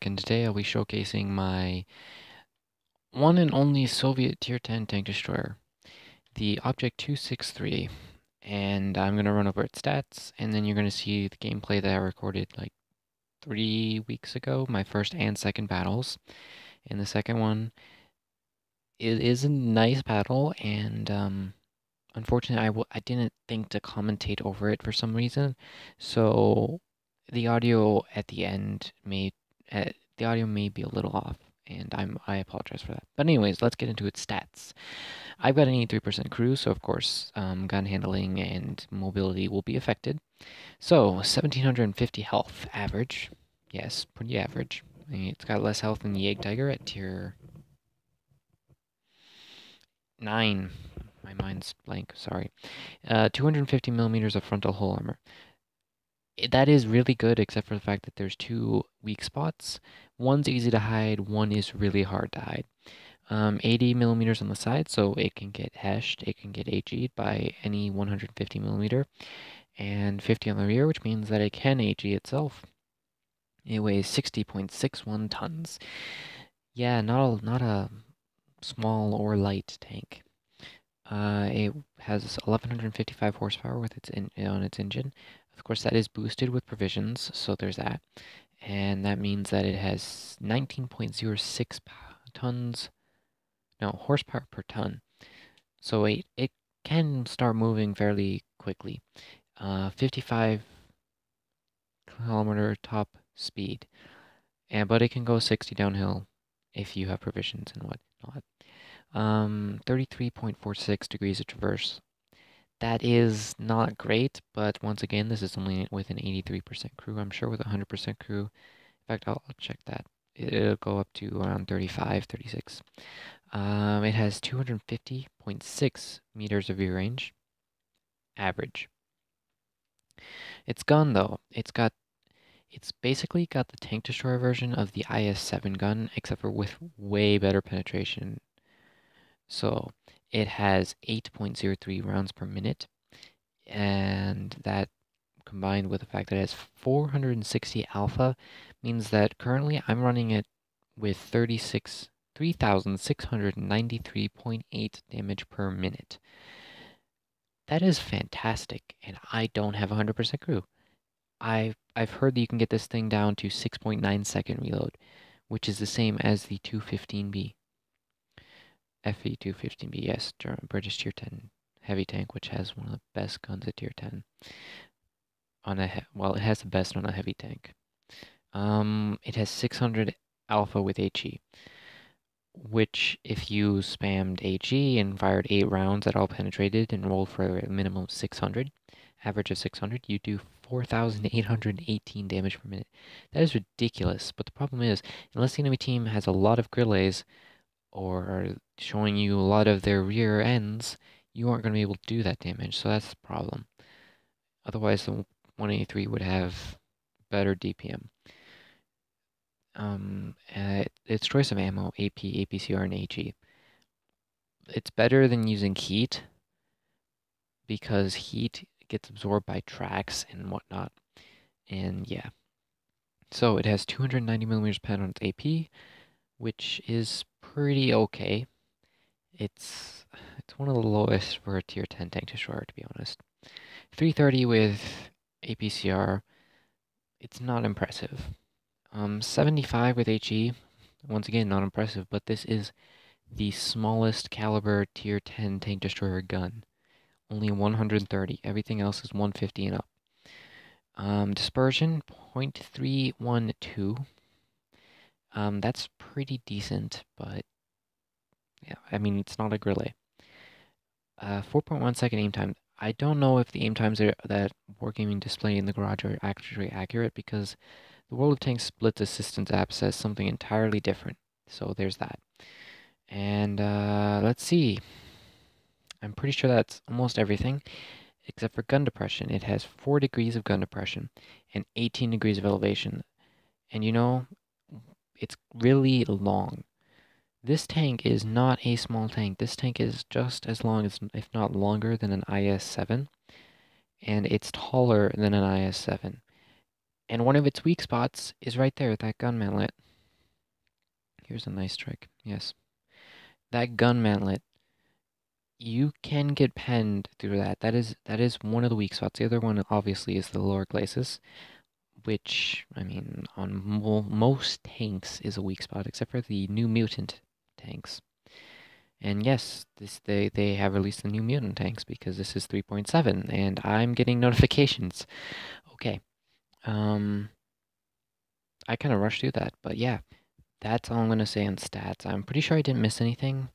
back, and today I'll be showcasing my one and only Soviet Tier 10 tank destroyer, the Object 263, and I'm going to run over its stats, and then you're going to see the gameplay that I recorded like 3 weeks ago, my first and second battles. And the second one, it is a nice battle, and unfortunately I didn't think to commentate over it for some reason, so the audio at the end the audio may be a little off, and I apologize for that. But anyways, let's get into its stats. I've got an 83% crew, so of course gun handling and mobility will be affected. So 1750 health average, yes, pretty average. It's got less health than the Egg Tiger at tier 9. My mind's blank, sorry. 250 millimeters of frontal hull armor. That is really good, except for the fact that there's two weak spots. One's easy to hide, one is really hard to hide. 80 millimeters on the side, so it can get heshed, it can get AG'd by any 150 millimeter, and 50 on the rear, which means that it can AG itself. It weighs 60.61 tons. Yeah, not a small or light tank. It has 1155 horsepower with on its engine. Of course, that is boosted with provisions, so there's that. And that means that it has 19.06 tons, no, horsepower per ton. So it can start moving fairly quickly. 55-kilometer top speed, but it can go 60 downhill if you have provisions and whatnot. 33.46 degrees of traverse. That is not great, but once again, this is only with an 83% crew. I'm sure with a 100% crew, in fact, I'll check that. It'll go up to around 35, 36. It has 250.6 meters of view range, average. Its gun, though, it's basically got the tank destroyer version of the IS-7 gun, except for with way better penetration. So it has 8.03 rounds per minute, and that combined with the fact that it has 460 alpha means that currently I'm running it with 3,693.8 damage per minute. That is fantastic, and I don't have a 100% crew. I've heard that you can get this thing down to 6.9 second reload, which is the same as the 215B. FE 215B, yes, German, British Tier 10 heavy tank, which has one of the best guns at Tier 10. Well, it has the best on a heavy tank. It has 600 alpha with HE, which if you spammed HE and fired 8 rounds that all penetrated and rolled for a minimum of 600, average of 600, you do 4,818 damage per minute. That is ridiculous, but the problem is, unless the enemy team has a lot of grilles, or showing you a lot of their rear ends, you aren't going to be able to do that damage, so that's the problem. Otherwise, the 183 would have better DPM. Its choice of ammo, AP, APCR, and AG. It's better than using heat, because heat gets absorbed by tracks and whatnot, and yeah. So it has 290 millimeters pen on its AP, which is pretty okay. It's one of the lowest for a tier 10 tank destroyer, to be honest. 330 with APCR, it's not impressive. 75 with HE, once again not impressive, but this is the smallest caliber tier 10 tank destroyer gun. Only 130. Everything else is 150 and up. Dispersion 0.312. That's pretty decent, but yeah, I mean, it's not a grille. 4.1 second aim time. I don't know if the aim times that Wargaming display in the garage are actually accurate, because the World of Tanks Splits Assistance app says something entirely different. So there's that. And let's see. I'm pretty sure that's almost everything, except for gun depression. It has 4 degrees of gun depression and 18 degrees of elevation. And you know, it's really long. This tank is not a small tank. This tank is just as long as, if not longer, than an IS-7, and it's taller than an IS-7. And one of its weak spots is right there, that gun mantlet. Here's a nice trick. Yes. That gun mantlet, you can get penned through that. That is one of the weak spots. The other one obviously is the lower glacis, which, I mean, on most tanks is a weak spot, except for the New Mutant tanks. And yes, they have released the New Mutant tanks because this is 3.7, and I'm getting notifications. Okay, I kind of rushed through that, but yeah, that's all I'm gonna say on stats. I'm pretty sure I didn't miss anything.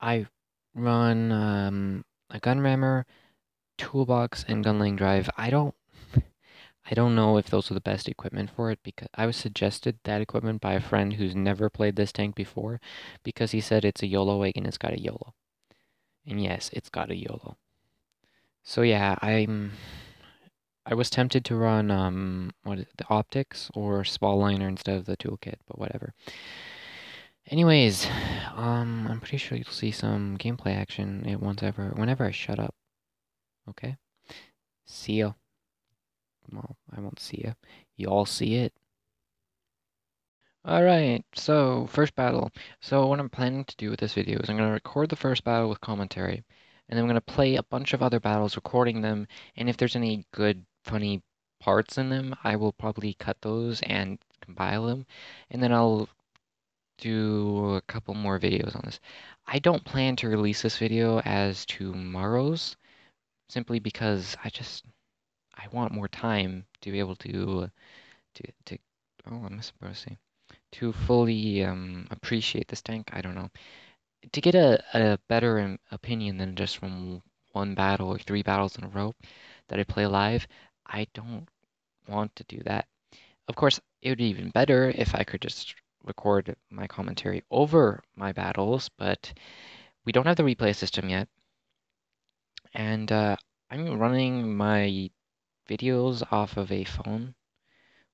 I run a gun rammer, toolbox, and gun lane drive. I don't know if those are the best equipment for it because I was suggested that equipment by a friend who's never played this tank before because he said it's a YOLO wig and it's got a YOLO. And yes, it's got a YOLO. So yeah, I was tempted to run what is it, the optics or small liner instead of the toolkit, but whatever. Anyways, I'm pretty sure you'll see some gameplay action whenever I shut up. Okay? See ya. Well, I won't see ya. You all see it. Alright, so first battle. So what I'm planning to do with this video is I'm going to record the first battle with commentary, and then I'm going to play a bunch of other battles, recording them, and if there's any good, funny parts in them, I will probably cut those and compile them, and then I'll do a couple more videos on this. I don't plan to release this video as tomorrow's, simply because I want more time to be able to oh, I'm supposed to say to fully appreciate this tank. I don't know. To get a better opinion than just from one battle or three battles in a row that I play live, I don't want to do that. Of course, it would be even better if I could just record my commentary over my battles, but we don't have the replay system yet. And I'm running my videos off of a phone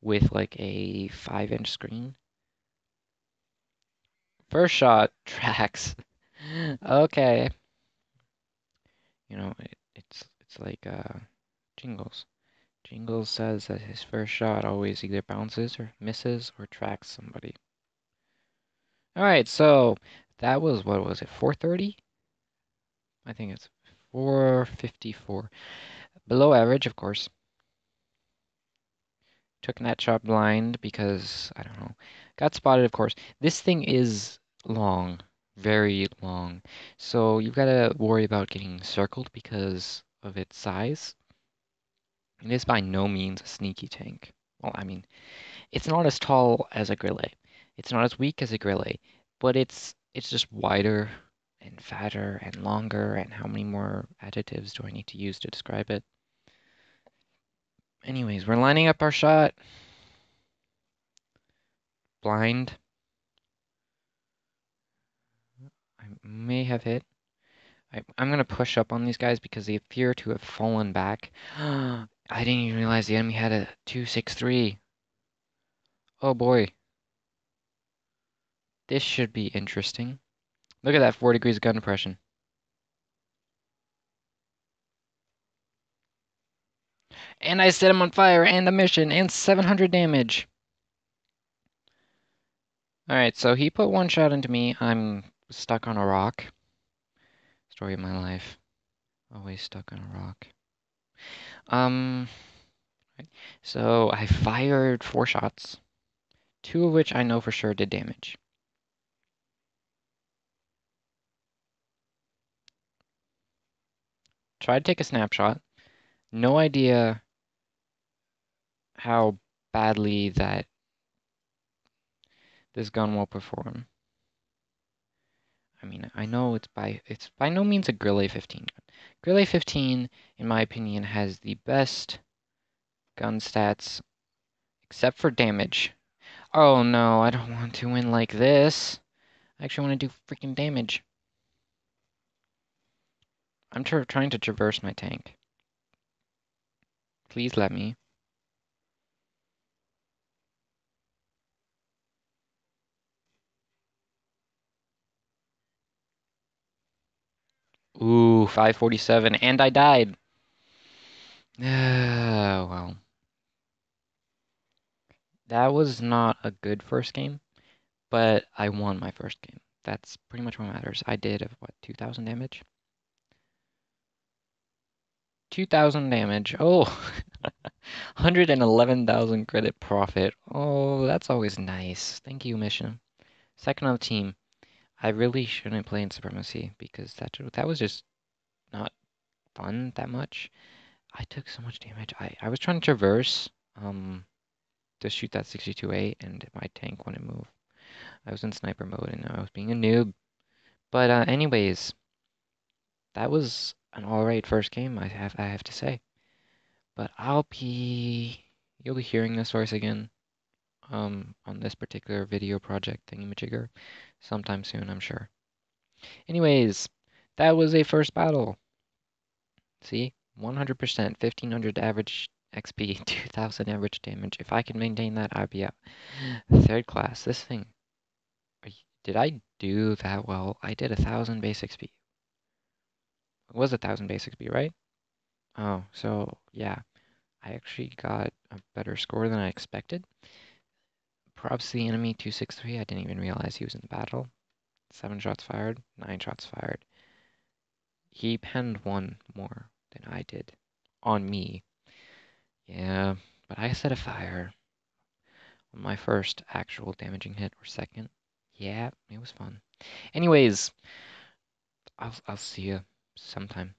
with like a 5-inch screen. First shot tracks. Okay. You know, it's like Jingles. Jingles says that his first shot always either bounces or misses or tracks somebody. Alright, so that was, what was it, 430? I think it's 454. Below average, of course. Took that shot blind because, I don't know. Got spotted, of course. This thing is long, very long. So you've got to worry about getting circled because of its size. It is by no means a sneaky tank. Well, I mean, it's not as tall as a Grillet. It's not as weak as a Grillet, but it's just wider and fatter and longer, and how many more adjectives do I need to use to describe it? Anyways, we're lining up our shot. Blind. I may have hit. I'm going to push up on these guys because they appear to have fallen back. I didn't even realize the enemy had a 263. Oh boy. This should be interesting. Look at that 4 degrees of gun depression. And I set him on fire and a mission and 700 damage. Alright, so he put one shot into me. I'm stuck on a rock. Story of my life. Always stuck on a rock. So I fired 4 shots, 2 of which I know for sure did damage. Tried to take a snapshot. No idea how badly that this gun will perform. I mean, I know it's by no means a Grillet 15 gun. Grillet 15, in my opinion, has the best gun stats, except for damage. Oh no, I don't want to win like this. I actually want to do freaking damage. I'm trying to traverse my tank. Please let me. Ooh, 547, and I died. Well. That was not a good first game, But I won my first game. That's pretty much what matters. I did, what, 2,000 damage? 2,000 damage. Oh, 111,000 credit profit. Oh, that's always nice. Thank you, mission. Second on the team. I really shouldn't play in Supremacy because that was just not fun that much. I took so much damage. I was trying to traverse to shoot that 62A and my tank wouldn't move. I was in sniper mode and I was being a noob. But anyways, that was an alright first game, I have to say. But you'll be hearing this voice again on this particular video project thingamajigger sometime soon, I'm sure. Anyways, that was a first battle. See? 100%, 1500 average XP, 2000 average damage. If I could maintain that, I'd be at third class. This thing, did I do that well? I did 1000 base XP. It was 1000 base XP, right? Oh, so yeah, I actually got a better score than I expected. Props to the enemy 263. I didn't even realize he was in the battle. 7 shots fired, 9 shots fired. He penned one more than I did on me. Yeah, but I set a fire on my first actual damaging hit or second. Yeah, it was fun. Anyways, I'll see you sometime.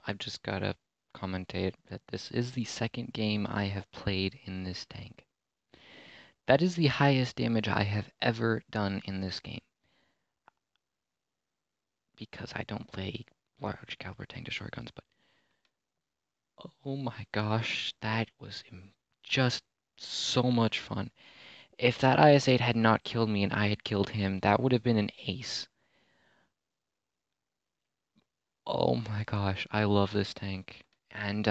I've just gotta commentate that this is the second game I have played in this tank. That is the highest damage I have ever done in this game. Because I don't play large caliber tank destroyer guns, but oh my gosh, that was just so much fun. If that IS-8 had not killed me and I had killed him, that would have been an ace. Oh my gosh, I love this tank. And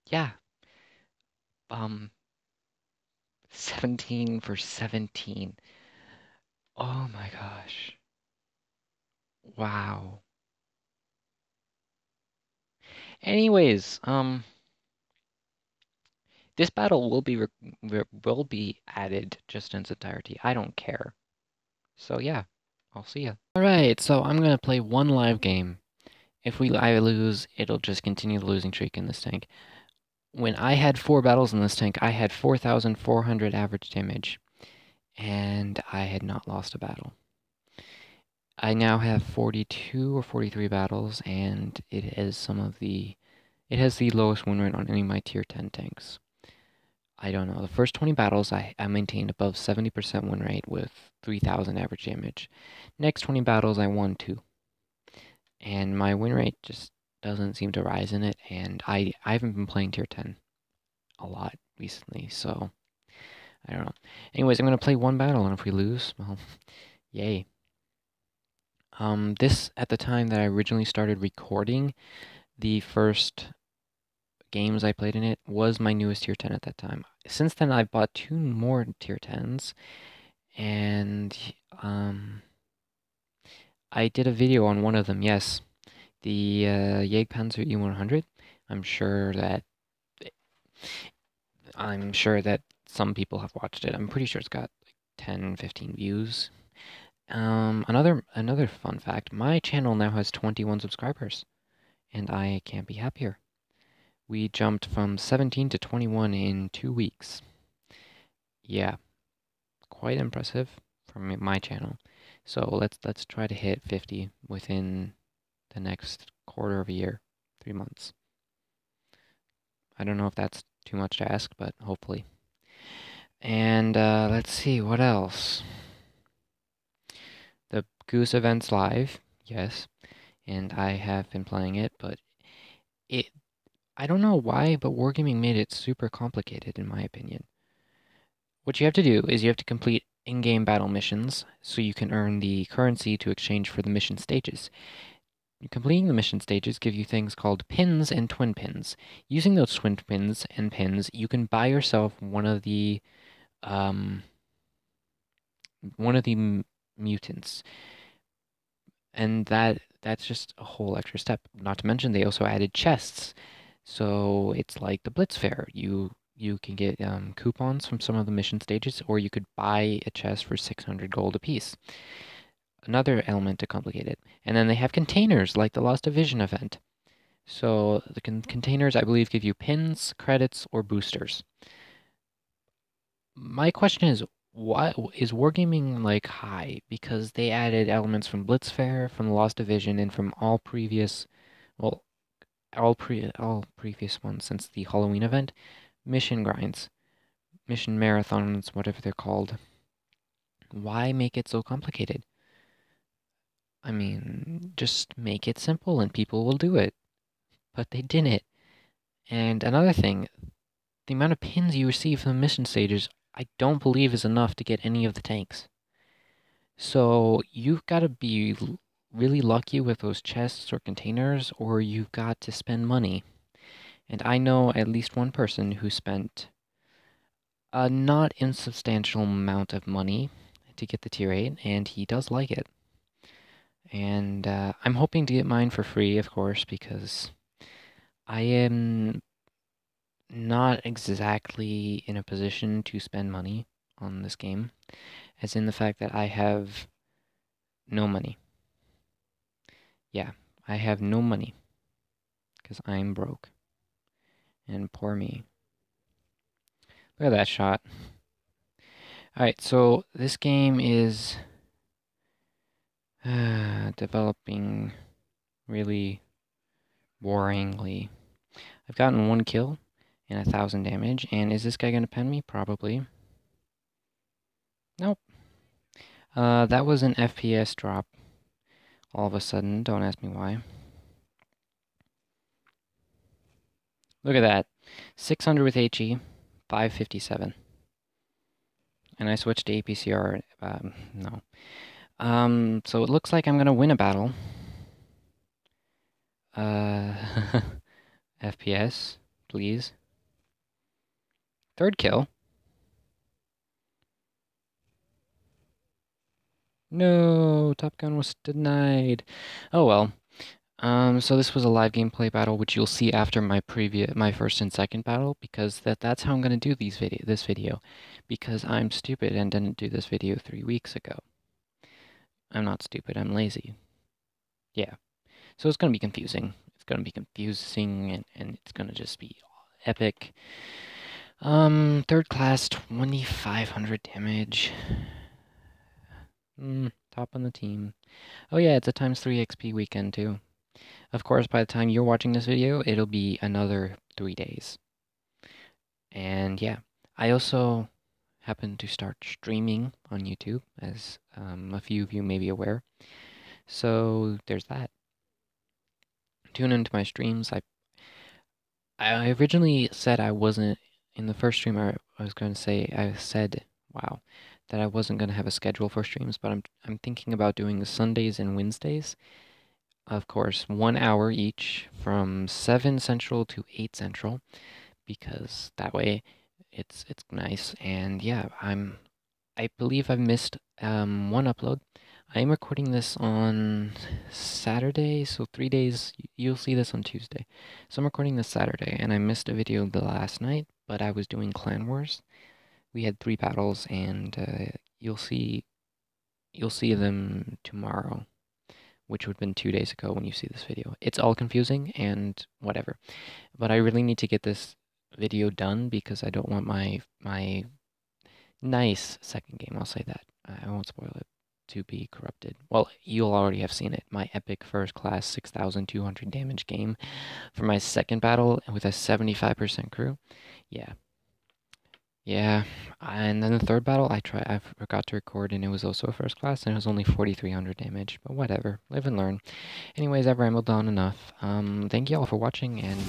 yeah, um 17 for 17. Oh my gosh. Wow. Anyways, this battle will be added just in its entirety. I don't care. So yeah, I'll see ya. Alright, so I'm gonna play one live game. If I lose, it'll just continue the losing streak in this tank. When I had 4 battles in this tank, I had 4,400 average damage, and I had not lost a battle. I now have 42 or 43 battles, and it has the lowest win rate on any of my tier 10 tanks. I don't know. The first 20 battles, I maintained above 70% win rate with 3,000 average damage. Next 20 battles, I won 2. And my win rate just doesn't seem to rise in it, and I haven't been playing tier 10 a lot recently, so I don't know. Anyways, I'm going to play one battle, and if we lose, well, yay. This, at the time that I originally started recording, the first games I played in it was my newest tier 10 at that time. Since then, I've bought 2 more tier 10s, and I did a video on one of them, yes. The Jägerpanzer E100. I'm sure that some people have watched it. I'm pretty sure it's got like 10, 15 views. Another fun fact, my channel now has 21 subscribers, and I can't be happier. We jumped from 17 to 21 in 2 weeks. Yeah, quite impressive from my channel. So let's try to hit 50 within the next quarter of a year, 3 months. I don't know if that's too much to ask, but hopefully. And let's see, what else? The Goose event's live, yes, and I have been playing it, but I don't know why, but Wargaming made it super complicated, in my opinion. What you have to do is you have to complete in-game battle missions, so you can earn the currency to exchange for the mission stages. Completing the mission stages give you things called pins and twin pins. Using those twin pins and pins, you can buy yourself one of the mutants, and that's just a whole extra step. Not to mention they also added chests, so it's like the Blitz Fair. You can get coupons from some of the mission stages, or you could buy a chest for 600 gold apiece. Another element to complicate it. And then they have containers like the Lost Division event. So the containers, I believe, give you pins, credits, or boosters. My question is, why is Wargaming like high? Because they added elements from Blitzfair, from the Lost Division, and from all previous, well, all previous ones since the Halloween event, mission grinds, mission marathons, whatever they're called. Why make it so complicated? I mean, just make it simple and people will do it. But they didn't. And another thing, the amount of pins you receive from the mission stages, I don't believe is enough to get any of the tanks. So you've got to be really lucky with those chests or containers, or you've got to spend money. And I know at least one person who spent a not insubstantial amount of money to get the tier 8, and he does like it. And I'm hoping to get mine for free, of course, because I am not exactly in a position to spend money on this game, as in the fact that I have no money. Yeah, I have no money, because I'm broke. And poor me. Look at that shot. Alright, so this game is developing really Boringly. I've gotten 1 kill and 1,000 damage, and is this guy gonna pen me? Probably. Nope. That was an FPS drop. All of a sudden, don't ask me why. Look at that. 600 with HE, 557. And I switched to APCR. No. So it looks like I'm gonna win a battle. FPS, please. 3rd kill. No, Top Gun was denied. Oh well. So this was a live gameplay battle, which you'll see after my first and second battle, because that's how I'm gonna do this video, because I'm stupid and didn't do this video 3 weeks ago. I'm not stupid, I'm lazy. Yeah. So it's gonna be confusing. It's gonna be confusing, and it's gonna just be epic. 3rd class, 2,500 damage. Top on the team. Oh yeah, it's a ×3 XP weekend too. Of course, by the time you're watching this video, it'll be another 3 days. And yeah, I also happen to start streaming on YouTube, as a few of you may be aware. So there's that. Tune into my streams. I originally said I wasn't, in the first stream I was going to say, I said, wow, that I wasn't going to have a schedule for streams, but I'm thinking about doing Sundays and Wednesdays. Of course, 1 hour each from 7 Central to 8 Central, because that way it's nice. And yeah, I believe I've missed 1 upload. I am recording this on Saturday, so 3 days. You'll see this on Tuesday. So I'm recording this Saturday, and I missed a video the last night, but I was doing Clan Wars. We had 3 battles, and you'll see them tomorrow, which would have been 2 days ago when you see this video. It's all confusing and whatever, but I really need to get this video done because I don't want my nice second game, I'll say that, I won't spoil it, to be corrupted. Well, you'll already have seen it. My epic first class 6,200 damage game for my second battle with a 75% crew. Yeah, and then the 3rd battle I forgot to record, and it was also a first class, and it was only 4,300 damage, but whatever, live and learn. Anyways, I've rambled on enough. Thank you all for watching, and